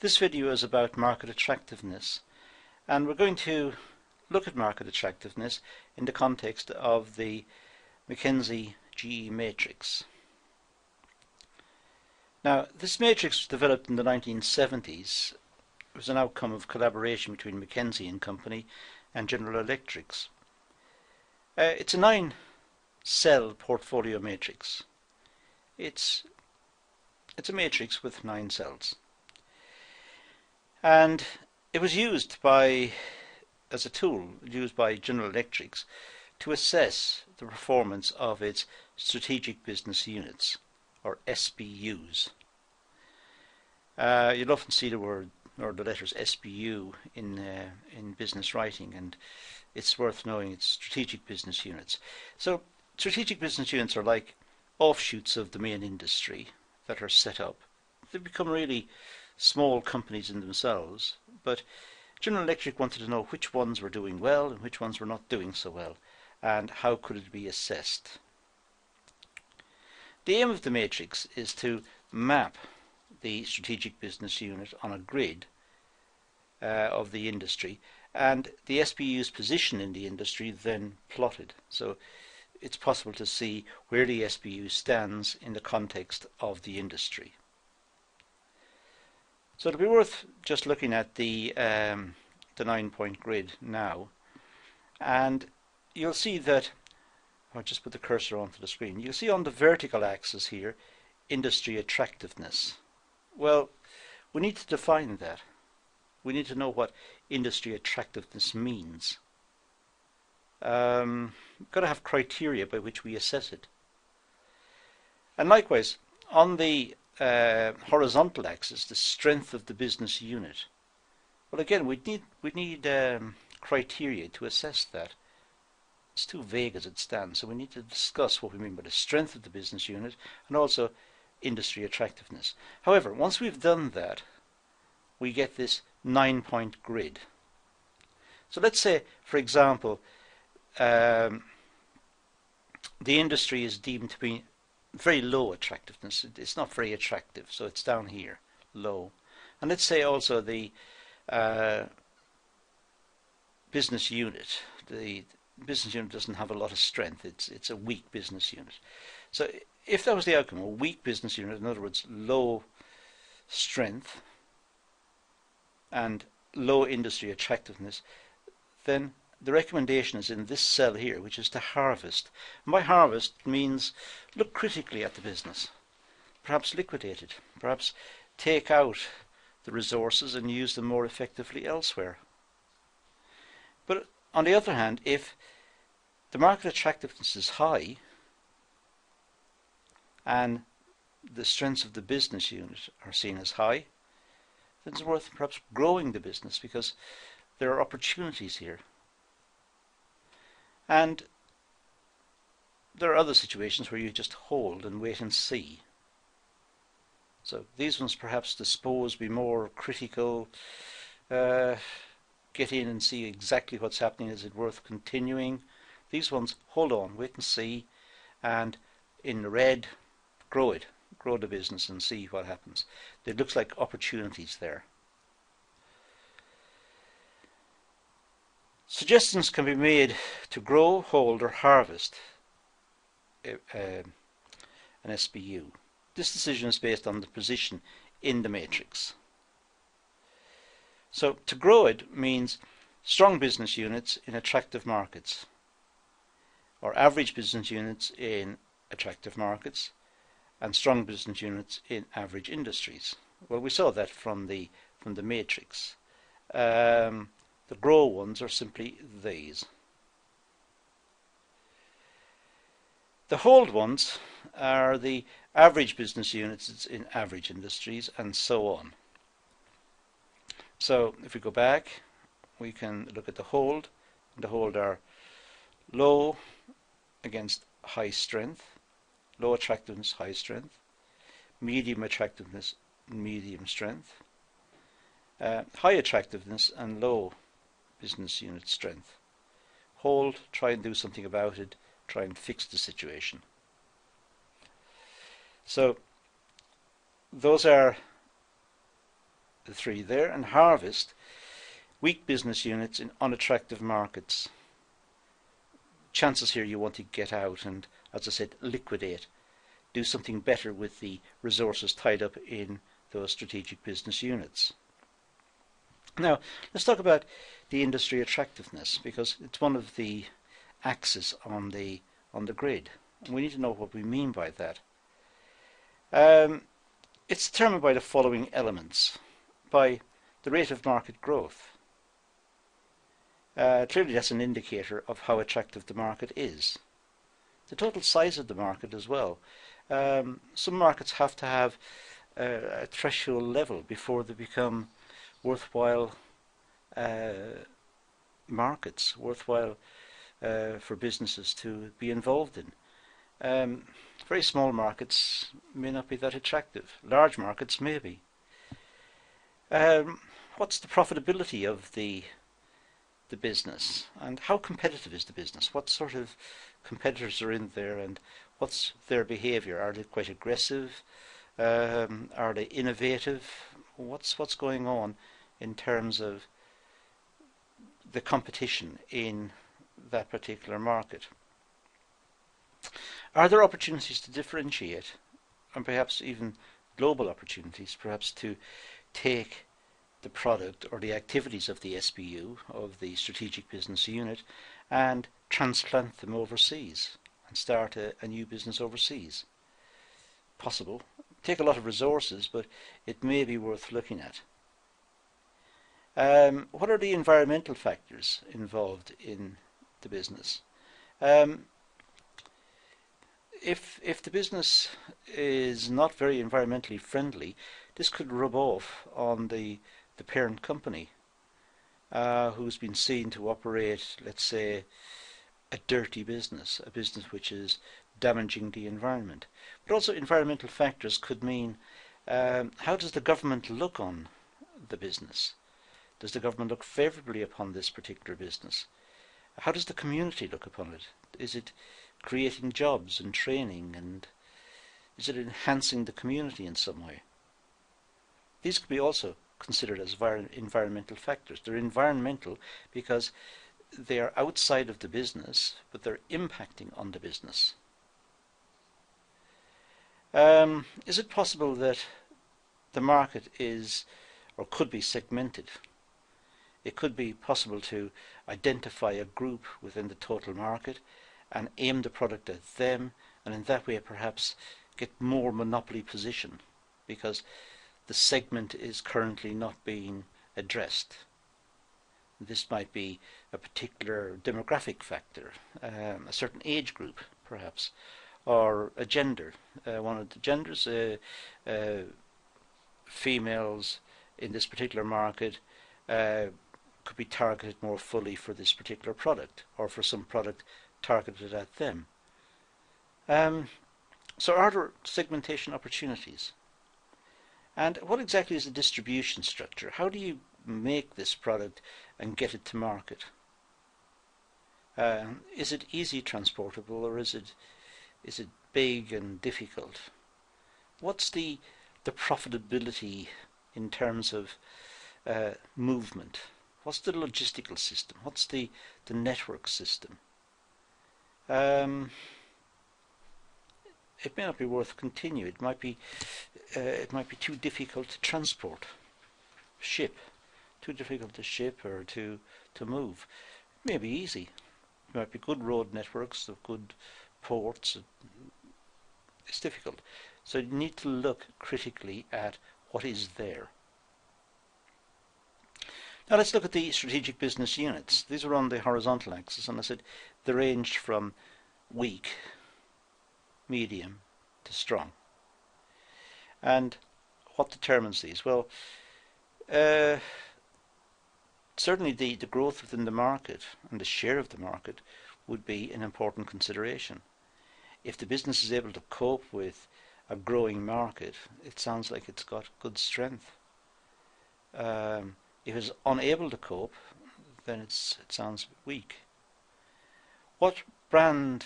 This video is about market attractiveness, and we're going to look at market attractiveness in the context of the McKinsey GE matrix. Now, this matrix was developed in the 1970s. It was an outcome of collaboration between McKinsey and Company and General Electric. It's a 9-cell portfolio matrix. It's a matrix with 9 cells. And it was used as a tool used by General Electric to assess the performance of its strategic business units, or SBUs. You'll often see the word or the letters SBU in business writing, and it's worth knowing it's strategic business units. So strategic business units are like offshoots of the main industry that are set up. They become really small companies in themselves, but General Electric wanted to know which ones were doing well and which ones were not doing so well, and how could it be assessed. The aim of the matrix is to map the strategic business unit on a grid of the industry, and the SBU's position in the industry then plotted. So it's possible to see where the SBU stands in the context of the industry. So it'll be worth just looking at the 9-point grid now, and you'll see that, I'll just put the cursor onto the screen, you'll see on the vertical axis here, industry attractiveness. Well, we need to define that. We need to know what industry attractiveness means. We've got to have criteria by which we assess it. And likewise, on the horizontal axis, the strength of the business unit. Well, again, we need criteria to assess that. It's too vague as it stands, so we need to discuss what we mean by the strength of the business unit and also industry attractiveness. However, once we've done that, we get this 9-point grid. So let's say, for example, the industry is deemed to be very low attractiveness. It's not very attractive, so it's down here, low. And let's say also the business unit. The business unit doesn't have a lot of strength. It's a weak business unit. So if that was the outcome, a weak business unit, in other words, low strength and low industry attractiveness, then the recommendation is in this cell here, which is to harvest. And by harvest means look critically at the business, perhaps liquidate it, perhaps take out the resources and use them more effectively elsewhere. But on the other hand, if the market attractiveness is high and the strengths of the business unit are seen as high, then it's worth perhaps growing the business because there are opportunities here. And there are other situations where you just hold and wait and see. So these ones perhaps dispose, be more critical, get in and see exactly what's happening. Is it worth continuing? These ones, hold on, wait and see, and in the red, grow it, grow the business and see what happens. It looks like opportunities there. Suggestions can be made to grow, hold, or harvest an SBU. This decision is based on the position in the matrix. So to grow it means strong business units in attractive markets, or average business units in attractive markets, and strong business units in average industries. Well, we saw that from the matrix. The grow ones are simply these. The hold ones are the average business units in average industries, and so on. So if we go back, we can look at the hold. The hold are low against high strength, low attractiveness, high strength, medium attractiveness, medium strength, high attractiveness and low business unit strength. Hold, try and do something about it, try and fix the situation. So those are the three there, and harvest weak business units in unattractive markets. Chances here you want to get out and, as I said, liquidate. Do something better with the resources tied up in those strategic business units. Now, let's talk about the industry attractiveness, because it's one of the axes on the grid. And we need to know what we mean by that. It's determined by the following elements. By the rate of market growth. Clearly that's an indicator of how attractive the market is. The total size of the market as well. Some markets have to have a threshold level before they become worthwhile markets, worthwhile for businesses to be involved in. Very small markets may not be that attractive. Large markets may be. What's the profitability of the business, and how competitive is the business? What sort of competitors are in there, and what's their behaviour? Are they quite aggressive? Are they innovative? What's going on in terms of the competition in that particular market? Are there opportunities to differentiate, and perhaps even global opportunities, perhaps to take the product or the activities of the SBU, of the strategic business unit, and transplant them overseas and start a new business overseas? Possible. Take a lot of resources, but it may be worth looking at. What are the environmental factors involved in the business? If the business is not very environmentally friendly, this could rub off on the parent company, who's been seen to operate, let's say, a dirty business, a business which is damaging the environment. But also environmental factors could mean, how does the government look on the business? Does the government look favourably upon this particular business? How does the community look upon it? Is it creating jobs and training, and is it enhancing the community in some way? These could be also considered as environmental factors. They're environmental because they are outside of the business, but they're impacting on the business. Is it possible that the market is or could be segmented? It could be possible to identify a group within the total market and aim the product at them, and in that way perhaps get more monopoly position, because the segment is currently not being addressed. This might be a particular demographic factor, a certain age group perhaps, or a gender. One of the genders, females in this particular market, could be targeted more fully for this particular product, or for some product targeted at them. So are there segmentation opportunities? And what exactly is the distribution structure? How do you make this product and get it to market? Is it easy transportable, or is it big and difficult? What's the profitability in terms of movement? What's the logistical system? What's the network system? It may not be worth continuing. It might be too difficult to transport, ship, too difficult to ship or to move. It may be easy. There might be good road networks of good ports. It's difficult. So you need to look critically at what is there. Now let's look at the strategic business units. These are on the horizontal axis, and I said they ranged from weak, medium to strong. And what determines these? Well, certainly the growth within the market and the share of the market would be an important consideration. If the business is able to cope with a growing market, it sounds like it's got good strength. If it's unable to cope, then it sounds weak. What brand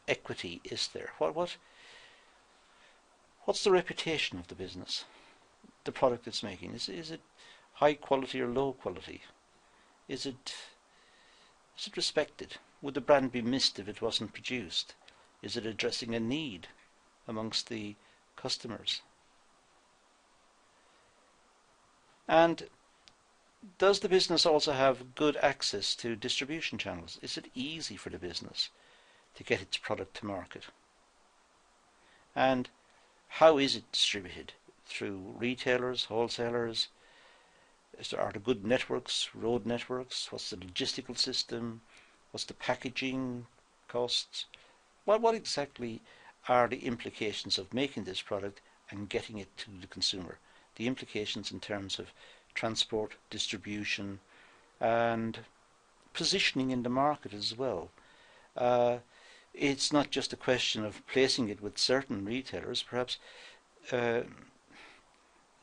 equity is there? What's the reputation of the business? the product it's making? Is it high quality or low quality? Is it respected? Would the brand be missed if it wasn't produced? Is it addressing a need amongst the customers? And does the business also have good access to distribution channels? Is it easy for the business to get its product to market? And how is it distributed? Through retailers, wholesalers? Are there good networks, road networks? What's the logistical system? What's the packaging costs? What exactly are the implications of making this product and getting it to the consumer? The implications in terms of transport, distribution, and positioning in the market as well. It's not just a question of placing it with certain retailers. Perhaps the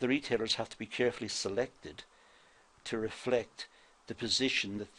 retailers have to be carefully selected to reflect the position that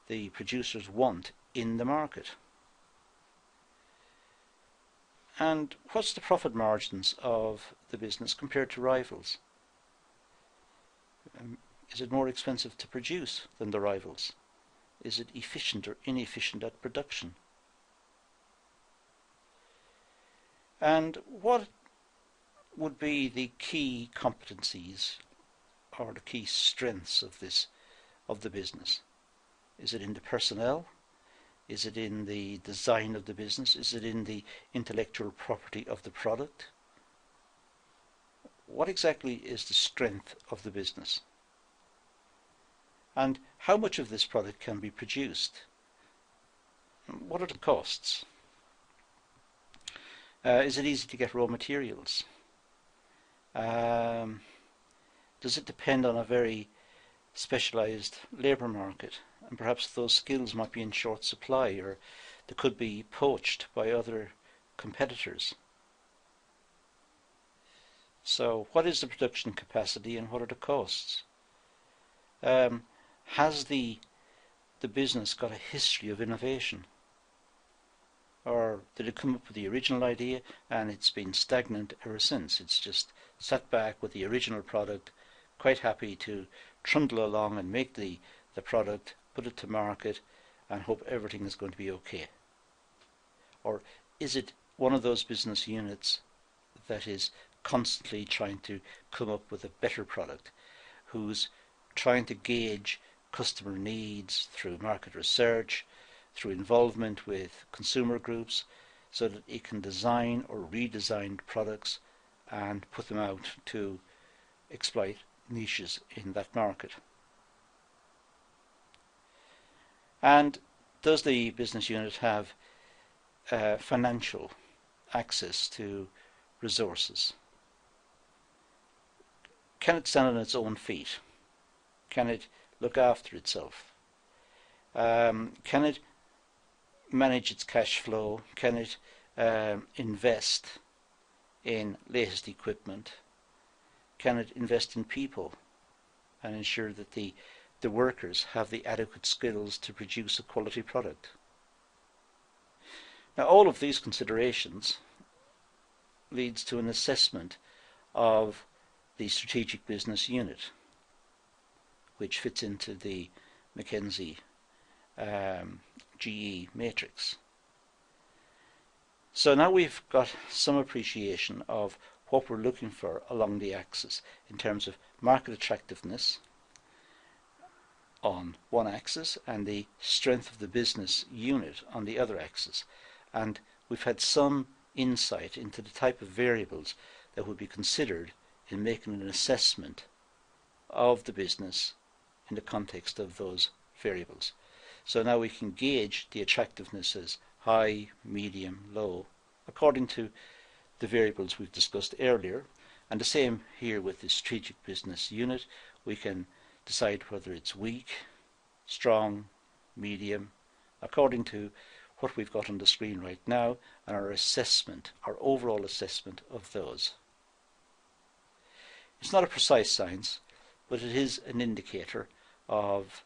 the producers want in the market. And what's the profit margins of the business compared to rivals? Is it more expensive to produce than the rivals? Is it efficient or inefficient at production? And what would be the key competencies or the key strengths of the business? Is it in the personnel? Is it in the design of the business? Is it in the intellectual property of the product? What exactly is the strength of the business? And how much of this product can be produced? What are the costs? Is it easy to get raw materials? Does it depend on a very specialized labor market? And perhaps those skills might be in short supply, or they could be poached by other competitors. So what is the production capacity and what are the costs? Has the business got a history of innovation? Or did it come up with the original idea and it's been stagnant ever since? It's just sat back with the original product, quite happy to trundle along and make the product, put it to market, and hope everything is going to be okay? Or is it one of those business units that is constantly trying to come up with a better product, who's trying to gauge customer needs through market research, through involvement with consumer groups, so that it can design or redesign products and put them out to exploit niches in that market? And does the business unit have financial access to resources? Can it stand on its own feet? Can it look after itself? Can it manage its cash flow? Can it invest in latest equipment? Can it invest in people and ensure that the workers have the adequate skills to produce a quality product? Now, all of these considerations leads to an assessment of the strategic business unit, which fits into the McKinsey GE matrix. So now we've got some appreciation of what we're looking for along the axis in terms of market attractiveness on one axis and the strength of the business unit on the other axis. And we've had some insight into the type of variables that would be considered in making an assessment of the business in the context of those variables. So now we can gauge the attractiveness as high, medium, low, according to the variables we've discussed earlier. And the same here with the strategic business unit. We can decide whether it's weak, strong, medium, according to what we've got on the screen right now and our assessment, our overall assessment of those. It's not a precise science, but it is an indicator of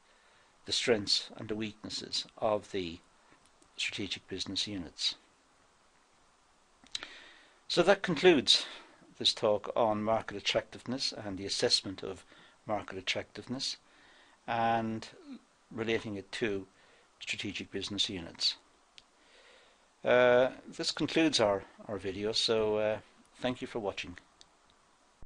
the strengths and the weaknesses of the strategic business units. So that concludes this talk on market attractiveness and the assessment of market attractiveness, and relating it to strategic business units. This concludes our video, so thank you for watching.